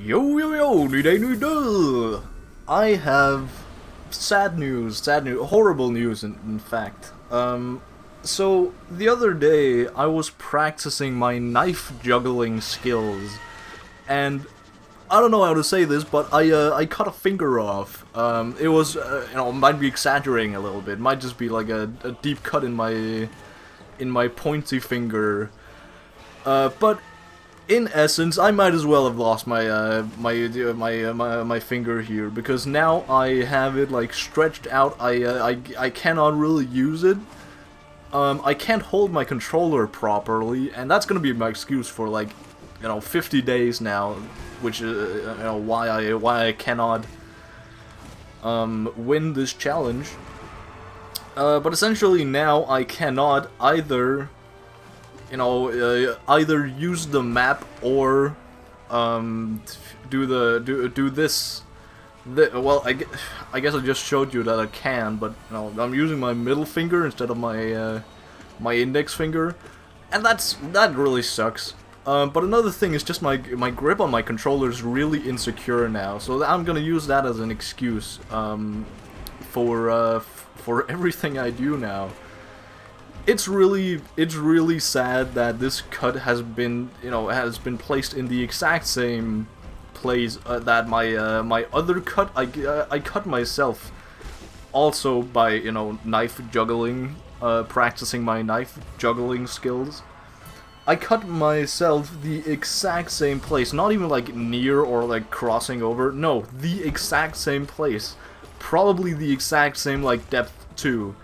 Yo yo yo, new day, new day. I have sad news, horrible news in fact. So the other day I was practicing my knife juggling skills, and I don't know how to say this, but I cut a finger off. It was might be exaggerating a little bit. Might just be like a deep cut in my pointy finger. But in essence, I might as well have lost my finger here, because now I have it like stretched out. I cannot really use it. I can't hold my controller properly, and that's gonna be my excuse for 50 days now, which is why I cannot win this challenge. But essentially now I cannot either either use the map or do this. Well, I guess I just showed you that I can, but I'm using my middle finger instead of my index finger, and that really sucks. But another thing is just my grip on my controller is really insecure now, so I'm gonna use that as an excuse for everything I do now. It's really sad that this cut has been placed in the exact same place that my other cut I cut myself, also by knife juggling, practicing my knife juggling skills. I cut myself the exact same place, not even like near or like crossing over. No, the exact same place, probably the exact same like depth too.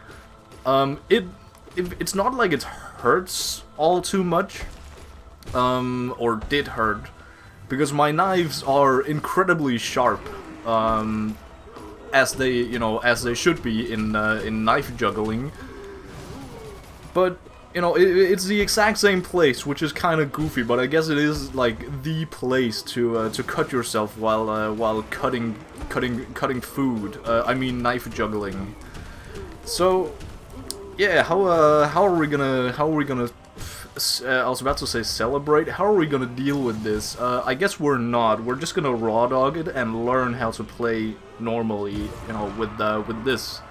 It's not like it hurts all too much, or did hurt, because my knives are incredibly sharp, as they should be in knife juggling. But it's the exact same place, which is kind of goofy. But I guess it is like the place to cut yourself while cutting food. I mean knife juggling. So yeah, how are we gonna I was about to say celebrate. How are we gonna deal with this? I guess we're not. We're just gonna raw dog it and learn how to play normally, with this.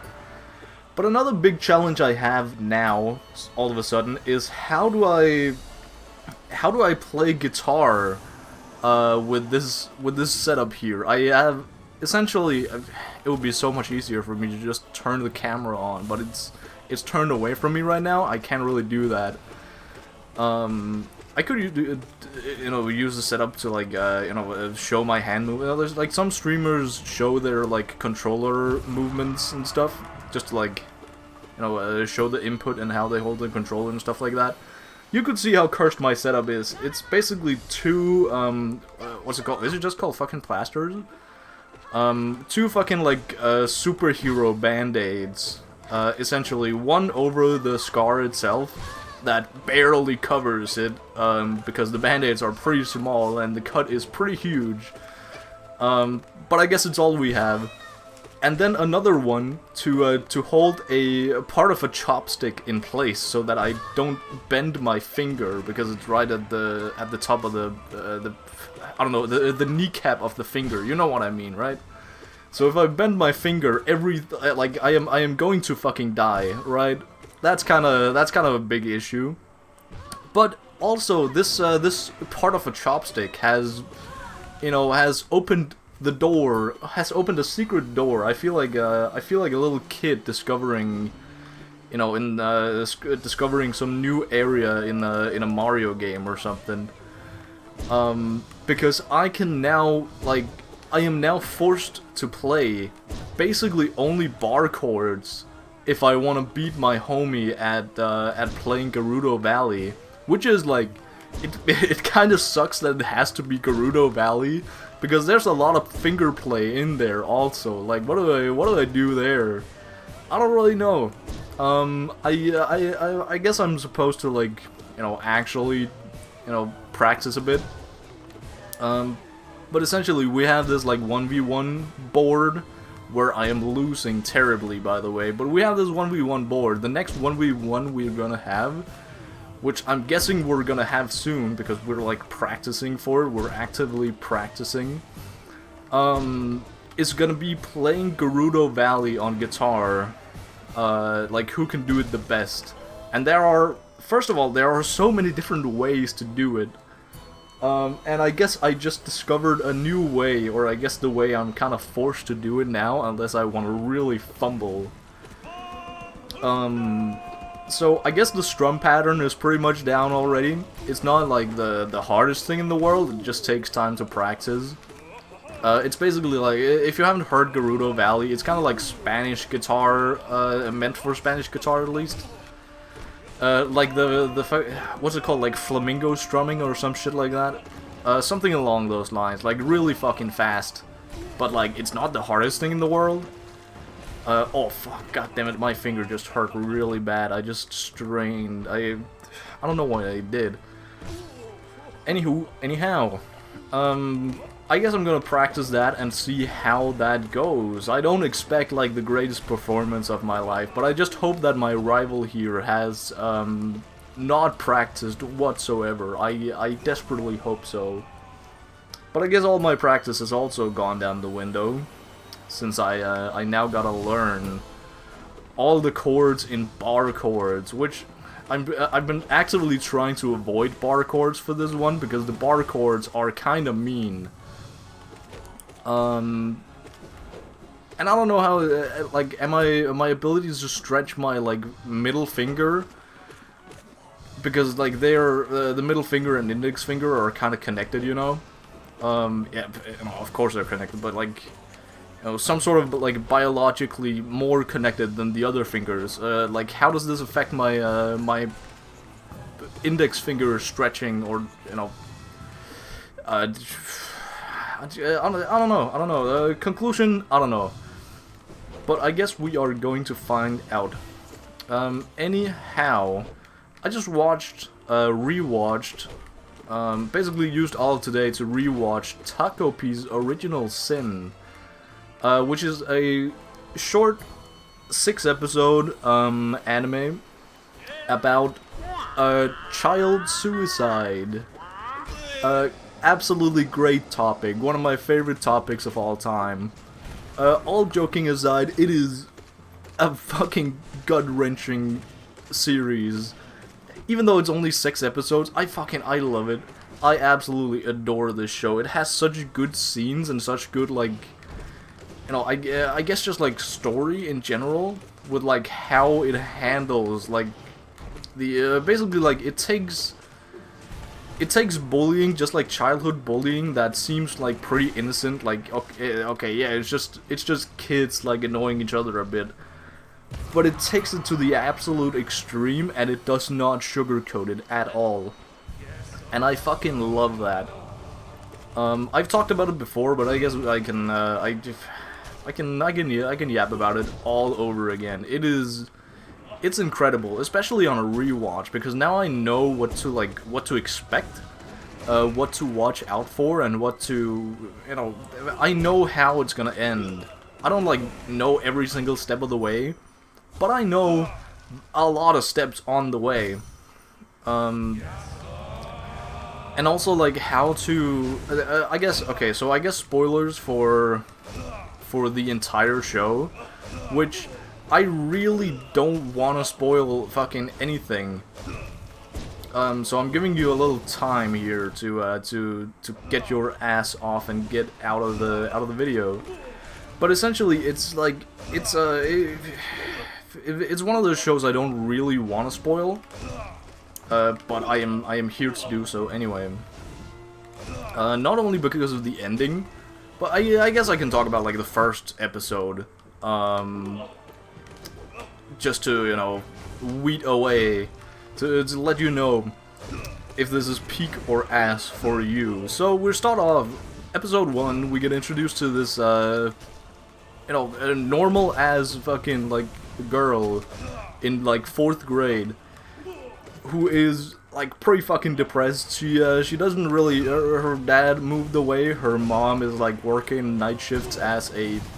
But another big challenge I have now, all of a sudden, is how do I play guitar with this setup here? I have essentially, it would be so much easier for me to just turn the camera on, but it's turned away from me right now. I can't really do that. I could use the setup to show my hand movement. There's like some streamers show their like controller movements and stuff, just to show the input and how they hold the controller and stuff like that. You could see how cursed my setup is. It's basically two what's it called? Is it just called fucking plasters? Two fucking superhero band-aids. Essentially, one over the scar itself that barely covers it, because the band-aids are pretty small and the cut is pretty huge. But I guess it's all we have. And then another one to hold a part of a chopstick in place so that I don't bend my finger, because it's right at the top of the I don't know, the kneecap of the finger. You know what I mean, right? So if I bend my finger, I am going to fucking die, right? That's kind of a big issue. But also this part of a chopstick has opened the door, has opened a secret door. I feel like a little kid discovering discovering some new area in a Mario game or something. Because I can now I am now forced to play basically only bar chords if I want to beat my homie at playing Gerudo Valley, which is it kind of sucks that it has to be Gerudo Valley, because there's a lot of finger play in there also. Like, what do I do there? I don't really know. I guess I'm supposed to actually practice a bit. But essentially, we have this 1v1 board, where I am losing terribly, by the way. But we have this 1v1 board. The next 1v1 we're gonna have, which I'm guessing we're gonna have soon because we're like practicing for it. We're actively practicing. Is gonna be playing Gerudo Valley on guitar. Like who can do it the best? And first of all, there are so many different ways to do it. And I guess I just discovered a new way, or I guess the way I'm kind of forced to do it now, unless I want to really fumble. So I guess the strum pattern is pretty much down already. It's not like the hardest thing in the world, it just takes time to practice. It's basically like, if you haven't heard Gerudo Valley, it's kind of like Spanish guitar, meant for Spanish guitar at least. Like what's it called, like flamingo strumming or some shit like that? Something along those lines, like really fucking fast. But like, it's not the hardest thing in the world. Oh fuck, god damn it, my finger just hurt really bad. I just strained. I don't know what I did. Anyhow, I guess I'm gonna practice that and see how that goes. I don't expect like the greatest performance of my life, but I just hope that my rival here has not practiced whatsoever. I desperately hope so. But I guess all my practice has also gone down the window, since I now gotta learn all the chords in bar chords, which I've been actively trying to avoid bar chords for this one, because the bar chords are kinda mean. And I don't know how, like, my abilities to stretch my, like, middle finger, because, like, the middle finger and index finger are kind of connected, you know? Yeah, of course they're connected, but, like, you know, some sort of, like, biologically more connected than the other fingers. Like, how does this affect my, my index finger stretching, or, you know, I don't know. Conclusion, I don't know. But I guess we are going to find out. Anyhow, I just rewatched, basically used all of today to rewatch Takopi's Original Sin, which is a short 6-episode anime about child suicide. Absolutely great topic, one of my favorite topics of all time. All joking aside, it is a fucking gut-wrenching series. Even though it's only 6 episodes, I love it. I absolutely adore this show. It has such good scenes and such good, like, you know, I guess just, like, story in general, with, like, how it handles, like, the, basically, like, it takes bullying, just like childhood bullying that seems like pretty innocent, like, okay, yeah, it's just kids, like, annoying each other a bit. But it takes it to the absolute extreme, and it does not sugarcoat it at all. And I fucking love that. I've talked about it before, but I guess I can yap about it all over again. It's incredible, especially on a rewatch, because now I know what to expect, what to watch out for, and what to, you know, I know how it's gonna end. I don't, like, know every single step of the way, but I know a lot of steps on the way. And also, like, how to, I guess, okay, so I guess spoilers for the entire show, which I really don't want to spoil fucking anything. So I'm giving you a little time here to get your ass off and get out of the video. But essentially, it's like it's one of those shows I don't really want to spoil. But I am here to do so anyway. Not only because of the ending, but I guess I can talk about, like, the first episode. Just to, you know, weed away, to let you know if this is peak or ass for you. So we start off, episode 1, we get introduced to this, you know, a normal as fucking, like, girl in, like, 4th grade, who is, like, pretty fucking depressed. She doesn't really, her dad moved away, her mom is, like, working night shifts as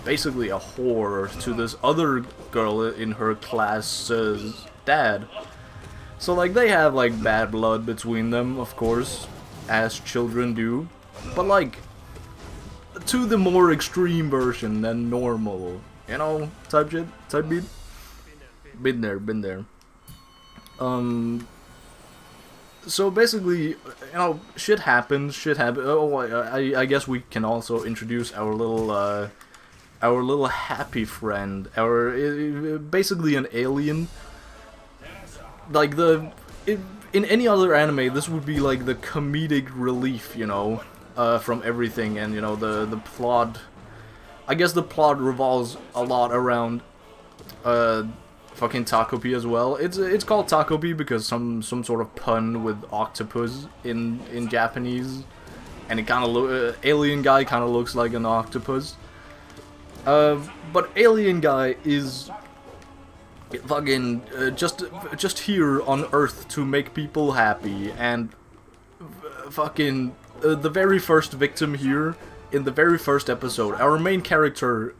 basically a whore to this other girl in her class's dad. So like they have like bad blood between them, of course, as children do, but like to the more extreme version than normal, you know, type shit, type beat. Been there. So basically, you know, shit happens. Oh, I guess we can also introduce our little happy friend. Basically an alien. Like in any other anime, this would be like the comedic relief, you know, from everything, and you know the plot. I guess the plot revolves a lot around fucking Takopi as well. It's called Takopi because some sort of pun with octopus in Japanese, and it kind of alien guy kind of looks like an octopus. But alien guy is fucking just here on Earth to make people happy, and fucking the very first victim here in the very first episode, our main character,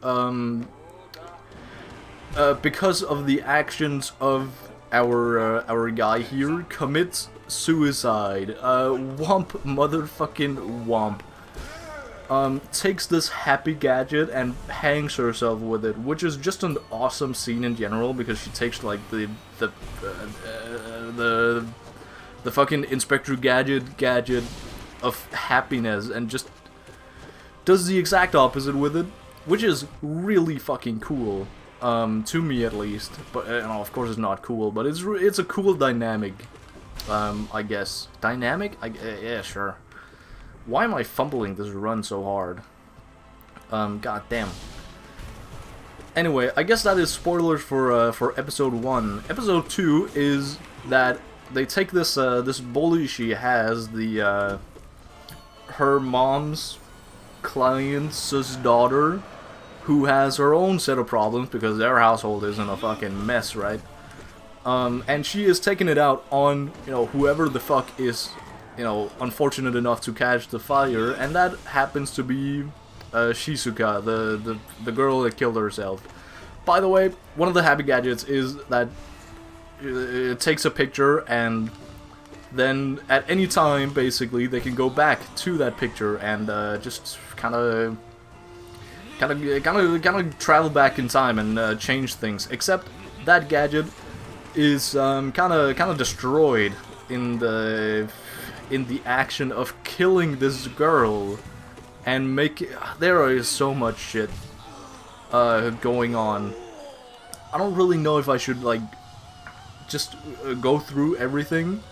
because of the actions of our guy here, commits suicide. Womp, motherfucking womp. Takes this happy gadget and hangs herself with it, which is just an awesome scene in general, because she takes like the fucking Inspector Gadget of happiness and just does the exact opposite with it, which is really fucking cool. To me at least, but you know, of course it's not cool, but it's a cool dynamic. I guess dynamic. Yeah, sure. Why am I fumbling this run so hard? God damn. Anyway, I guess that is spoilers for episode 1. Episode 2 is that they take this this bully she has, the her mom's client's daughter, who has her own set of problems because their household is in a fucking mess, right? And she is taking it out on, you know, whoever the fuck is, you know, unfortunate enough to catch the fire, and that happens to be Shizuka, the girl that killed herself. By the way, one of the happy gadgets is that it takes a picture, and then at any time, basically, they can go back to that picture and just kind of travel back in time and change things. Except that gadget is kind of destroyed in the action of killing this girl, and there is so much shit going on. I don't really know if I should like just go through everything.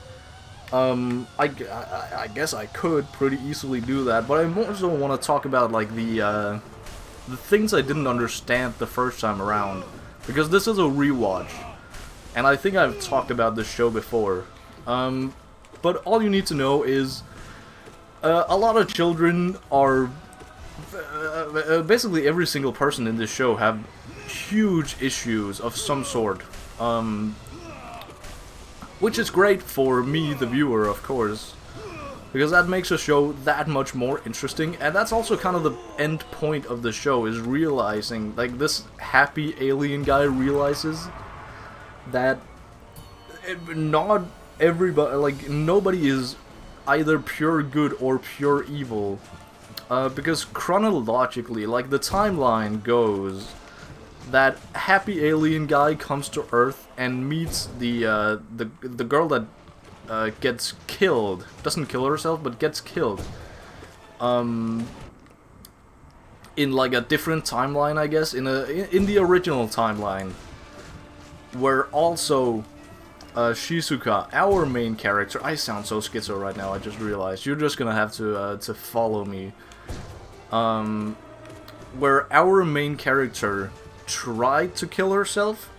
I guess I could pretty easily do that, but I also want to talk about like the things I didn't understand the first time around, because this is a rewatch, and I think I've talked about this show before. But all you need to know is a lot of children are basically every single person in this show have huge issues of some sort, which is great for me, the viewer, of course, because that makes a show that much more interesting. And that's also kind of the end point of the show, is realizing, like, this happy alien guy realizes that not everybody, like, nobody is either pure good or pure evil, because chronologically, like, the timeline goes that happy alien guy comes to Earth and meets the girl that gets killed. Doesn't kill herself, but gets killed. In like a different timeline, I guess, in the original timeline, where also Shizuka, our main character. I sound so schizo right now. I just realized. You're just gonna have to follow me. Where our main character tried to kill herself,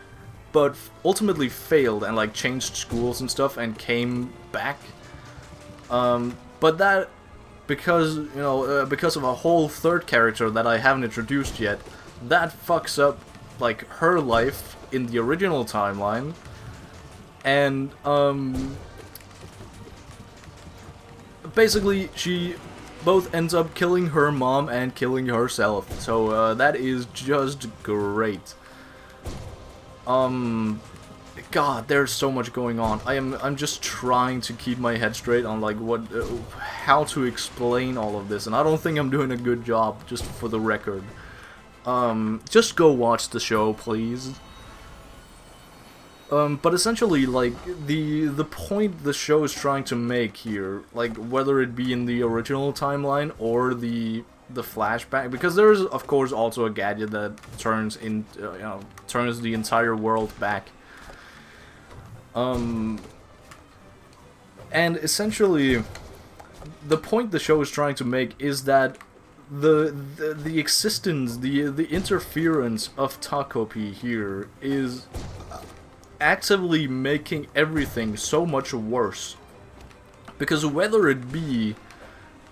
but ultimately failed and like changed schools and stuff and came back. But that, because, you know, because of a whole third character that I haven't introduced yet, that fucks up like her life in the original timeline, and basically she both ends up killing her mom and killing herself. So that is just great. God, there's so much going on. I'm just trying to keep my head straight on like how to explain all of this, and I don't think I'm doing a good job. Just for the record, just go watch the show, please. But essentially, like the point the show is trying to make here, like whether it be in the original timeline or the flashback, because there's of course also a gadget that turns turns the entire world back. And essentially, the point the show is trying to make is that the existence, the interference of Takopi here is actively making everything so much worse. Because whether it be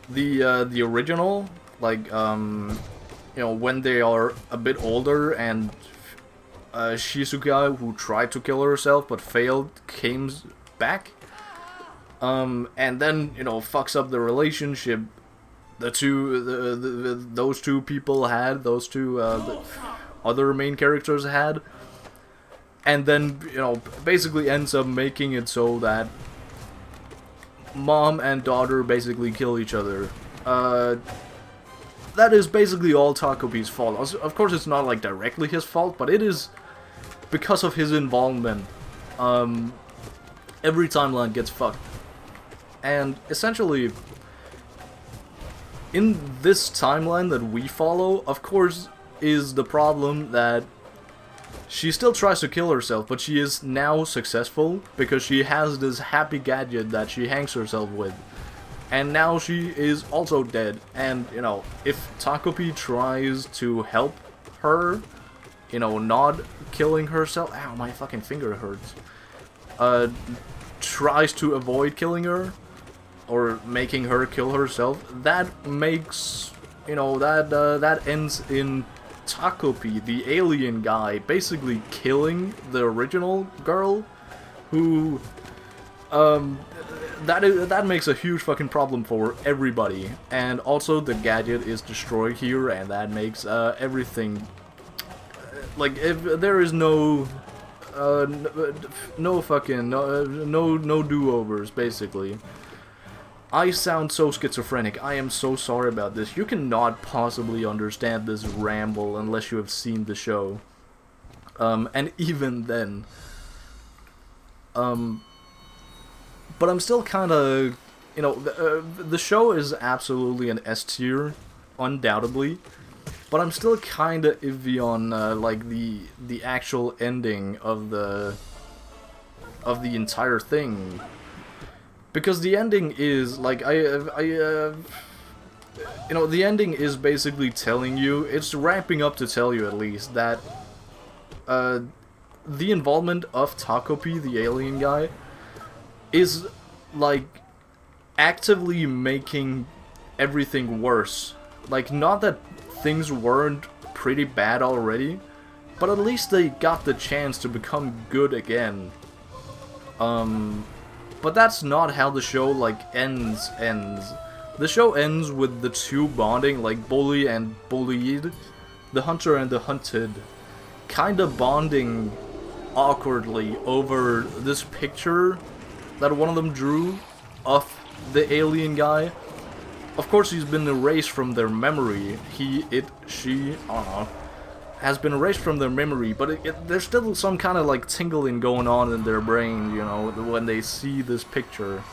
the original, like when they are a bit older and Shizuka, who tried to kill herself but failed, came back, and then fucks up the relationship those two people had, those two the other main characters had, and then basically ends up making it so that mom and daughter basically kill each other. That is basically all Takopi's fault. Of course, it's not like directly his fault, but it is because of his involvement. Every timeline gets fucked. And essentially, in this timeline that we follow, of course, is the problem that she still tries to kill herself, but she is now successful because she has this happy gadget that she hangs herself with. And now she is also dead, and, if Takopi tries to help her, not killing herself— ow, my fucking finger hurts— tries to avoid killing her, or making her kill herself, that makes, that ends in Takopi, the alien guy, basically killing the original girl, who, that makes a huge fucking problem for everybody. And also the gadget is destroyed here, and that makes everything, like, if there is no do-overs, basically. I sound so schizophrenic. I am so sorry about this. You cannot possibly understand this ramble unless you have seen the show. And even then, but I'm still kind of, the show is absolutely an S tier, undoubtedly. But I'm still kind of iffy on like the actual ending of the entire thing, because the ending is like the ending is basically telling you, it's ramping up to tell you at least, that the involvement of Takopi, the alien guy, is like actively making everything worse. Like, not that things weren't pretty bad already, but at least they got the chance to become good again. But that's not how the show, like, ends. The show ends with the two bonding, like bully and bullied, the hunter and the hunted, kinda bonding awkwardly over this picture that one of them drew of the alien guy. Of course, he's been erased from their memory. She, I don't know, has been erased from their memory, but there's still some kind of like tingling going on in their brain, when they see this picture,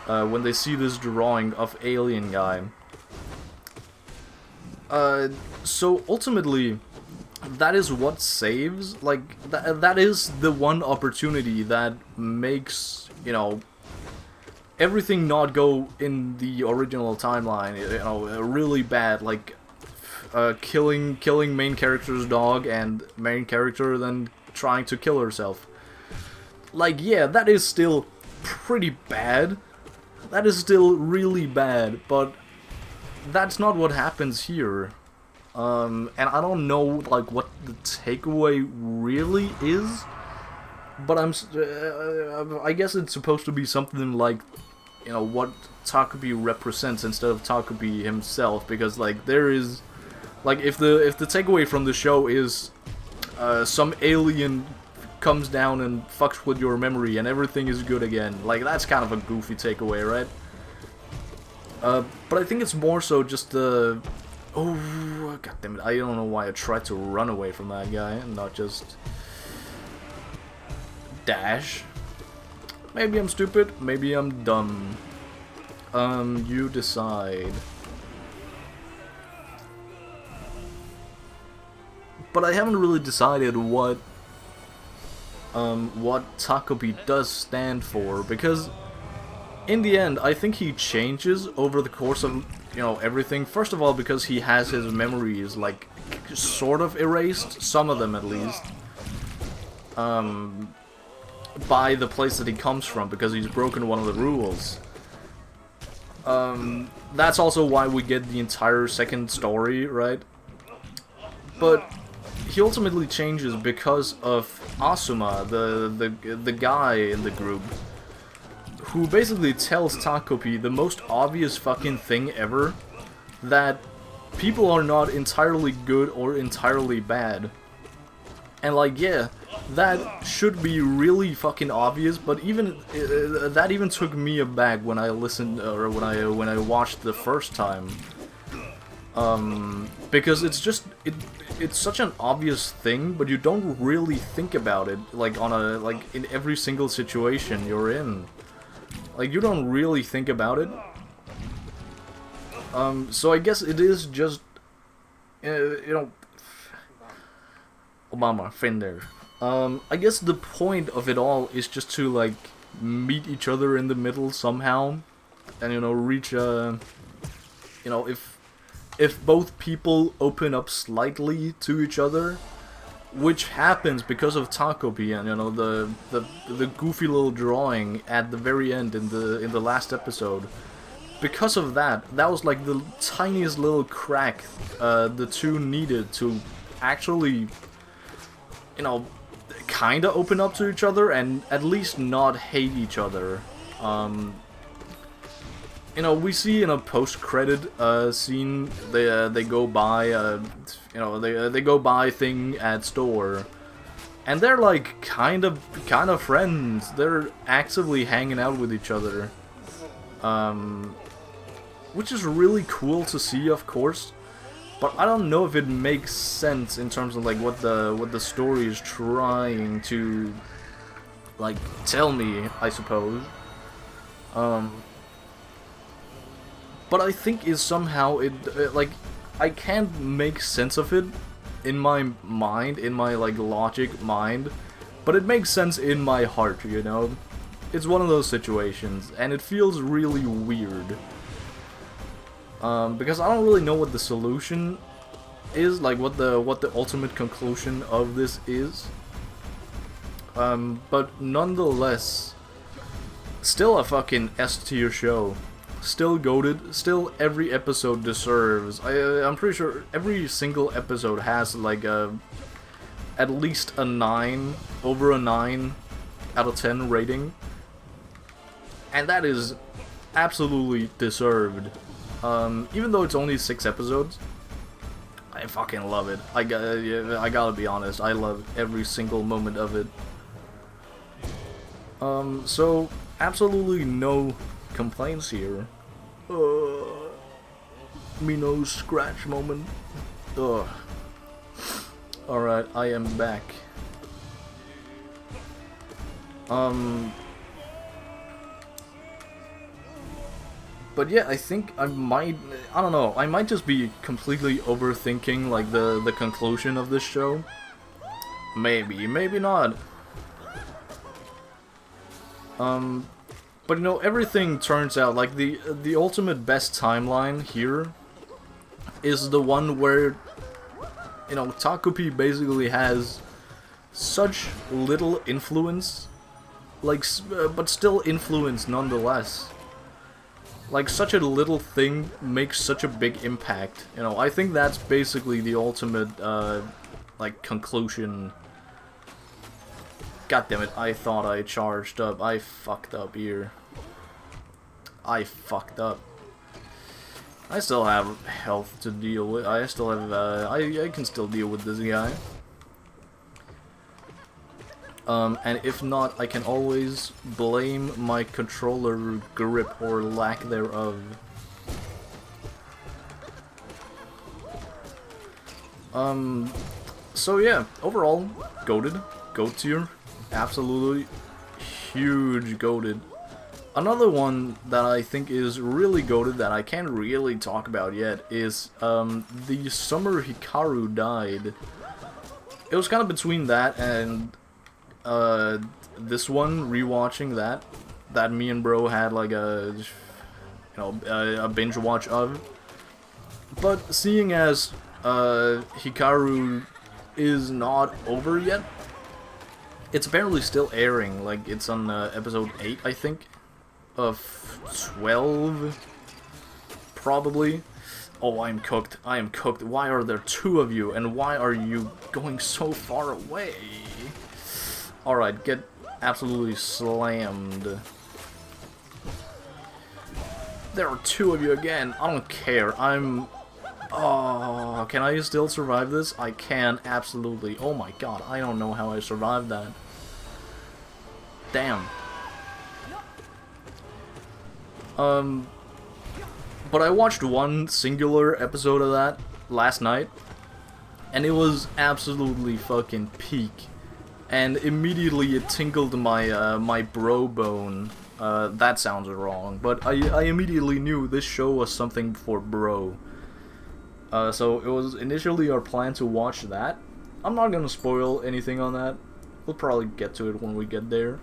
when they see this drawing of alien guy. So ultimately, that is what saves, like, that is the one opportunity that makes, everything not go in the original timeline, really bad, like, killing main character's dog and main character then trying to kill herself. Like, yeah, that is still pretty bad. That is still really bad, but that's not what happens here. And I don't know, like, what the takeaway really is, but I guess it's supposed to be something like, what Takopi represents instead of Takopi himself, because, like, there is, like, if the takeaway from the show is some alien comes down and fucks with your memory and everything is good again. Like, that's kind of a goofy takeaway, right? But I think it's more so just the... Oh, goddammit, I don't know why I tried to run away from that guy and not just... dash. Maybe I'm stupid, maybe I'm dumb. You decide. But I haven't really decided what Takopi does stand for, because in the end, I think he changes over the course of, you know, everything. First of all, because he has his memories, like, sort of erased, some of them at least, by the place that he comes from, because he's broken one of the rules. That's also why we get the entire second story, right? But he ultimately changes because of Asuma, the guy in the group, who basically tells Takopi the most obvious fucking thing ever, that people are not entirely good or entirely bad. And like, yeah, that should be really fucking obvious, but even that even took me aback when I listened, or when I watched the first time. Because it's just it's such an obvious thing, but you don't really think about it like in every single situation you're in. Like, you don't really think about it. So I guess it is just you know, Obama, Fender. I guess the point of it all is just to, like, meet each other in the middle somehow, and, you know, reach a, you know, if both people open up slightly to each other, which happens because of Takopi and, you know, the goofy little drawing at the very end in the last episode. Because of that was like the tiniest little crack the two needed to actually, you know, kinda open up to each other and at least not hate each other. You know, we see in a post-credit scene they go by you know, they go by thing at store, and they're like kind of friends. They're actively hanging out with each other, which is really cool to see, of course. But I don't know if it makes sense in terms of like what the story is trying to like tell me, I suppose. But I think is somehow like, I can't make sense of it in my mind, in my like logic mind, but it makes sense in my heart, you know? It's one of those situations, and it feels really weird. Because I don't really know what the solution is, like what the ultimate conclusion of this is. But nonetheless, still a fucking S-tier show. Still goated, still every episode deserves. I'm pretty sure every single episode has like at least a 9, over a 9 out of 10 rating. And that is absolutely deserved. Even though it's only 6 episodes, I fucking love it. I gotta be honest, I love every single moment of it. So absolutely no complaints here. Me no scratch moment. Ugh. Alright, I am back. But yeah, I think I don't know, I might just be completely overthinking like the conclusion of this show. Maybe not. But you know, everything turns out, like the ultimate best timeline here is the one where, you know, Takopi basically has such little influence, like, but still influence nonetheless. Like, such a little thing makes such a big impact. You know, I think that's basically the ultimate, like, conclusion. God damn it, I thought I charged up. I fucked up here. I fucked up. I still have health to deal with. I still have, I can still deal with this guy. And if not, I can always blame my controller grip or lack thereof. So yeah, overall, goated, goat tier, absolutely huge goated. Another one that I think is really goated that I can't really talk about yet is the summer Hikaru died. It was kind of between that and this one, rewatching that me and bro had like a a binge watch of. But seeing as Hikaru is not over yet, it's apparently still airing. Like it's on episode 8, I think, of 12, probably. Oh, I am cooked. I am cooked. Why are there 2 of you, and why are you going so far away? Alright, get absolutely slammed. There are 2 of you again. I don't care. Oh, can I still survive this? I can, absolutely. Oh my god, I don't know how I survived that. Damn. But I watched one singular episode of that last night, and it was absolutely fucking peak. And immediately it tingled my my bro bone. That sounds wrong, but I immediately knew this show was something for bro. So it was initially our plan to watch that. I'm not gonna spoil anything on that. We'll probably get to it when we get there.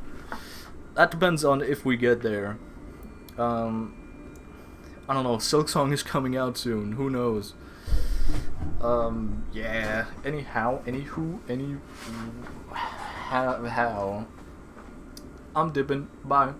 That depends on if we get there. I don't know, Silksong is coming out soon, who knows? Yeah, how, I'm dipping, bye.